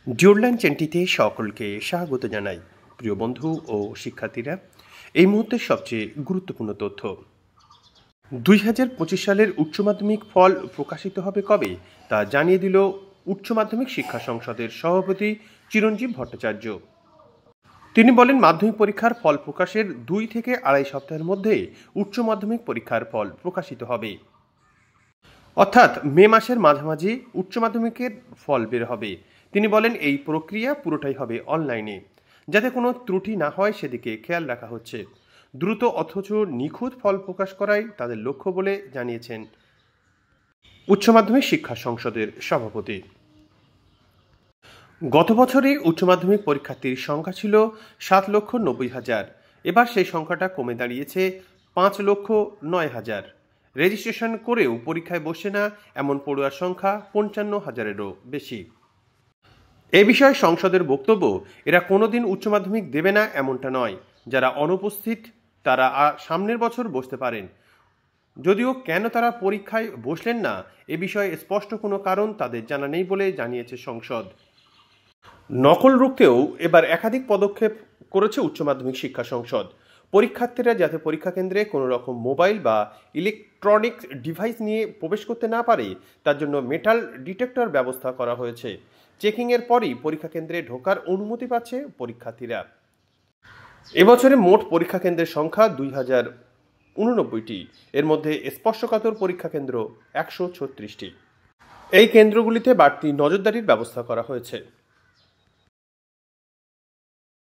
ডিওরল্যান্ড চ্যানেলটিতে সকলকে স্বাগত জানাই। প্রিয় বন্ধু ও শিক্ষার্থীরা, এই মুহূর্তের সবচেয়ে গুরুত্বপূর্ণ তথ্য। 2025 সালের উচ্চ মাধ্যমিক ফল প্রকাশিত হবে কবে তা জানিয়ে দিল উচ্চ মাধ্যমিক শিক্ষা সংসদের সভাপতি চিরঞ্জীব ভট্টাচার্য। তিনি বলেন, মাধ্যমিক পরীক্ষার ফল প্রকাশের 2 থেকে আড়াই সপ্তাহের মধ্যে উচ্চ মাধ্যমিক পরীক্ষার ফল প্রকাশিত হবে। অর্থাৎ মে মাসের মাঝামাঝি উচ্চ মাধ্যমিকের ফল বের হবে। তিনি বলেন, এই প্রক্রিয়া পুরোটাই হবে অনলাইনে, যাতে কোনো ত্রুটি না হয় সেদিকে খেয়াল রাখা হচ্ছে। দ্রুত অথচ নিখুঁত ফল প্রকাশ করাই তাদের লক্ষ্য বলে জানিয়েছেন উচ্চ মাধ্যমিক শিক্ষা সংসদের সভাপতি। গত বছরে উচ্চ মাধ্যমিক পরীক্ষার্থীর সংখ্যা ছিল 7,90,000। এবার সেই সংখ্যাটা কমে দাঁড়িয়েছে 5,09,000। রেজিস্ট্রেশন করেও পরীক্ষায় বসে না এমন পড়ুয়ার সংখ্যা 55,000-এরও বেশি। এ বিষয়ে সংসদের বক্তব্য, এরা কোনোদিন উচ্চ মাধ্যমিক দেবে না এমনটা নয়। যারা অনুপস্থিত তারা সামনের বছর বসতে পারেন। যদিও কেন তারা পরীক্ষায় বসলেন না এ বিষয়ে স্পষ্ট কোনো কারণ তাদের জানা নেই বলে জানিয়েছে সংসদ। নকল রুখতেও এবার একাধিক পদক্ষেপ করেছে উচ্চ মাধ্যমিক শিক্ষা সংসদ। পরীক্ষার্থীরা যাতে পরীক্ষা কেন্দ্রে কোনো রকম মোবাইল বা ইলেকট্রনিক ডিভাইস নিয়ে প্রবেশ করতে না পারে তার জন্য মেটাল ডিটেক্টর ব্যবস্থা করা হয়েছে। চেকিংয়ের পরই পরীক্ষা কেন্দ্রে ঢোকার অনুমতি পাচ্ছে পরীক্ষার্থীরা। এবছরে মোট পরীক্ষা কেন্দ্রের সংখ্যা 2,089টি। এর মধ্যে স্পর্শকাতর পরীক্ষা কেন্দ্র 136টি। এই কেন্দ্রগুলিতে বাড়তি নজরদারির ব্যবস্থা করা হয়েছে।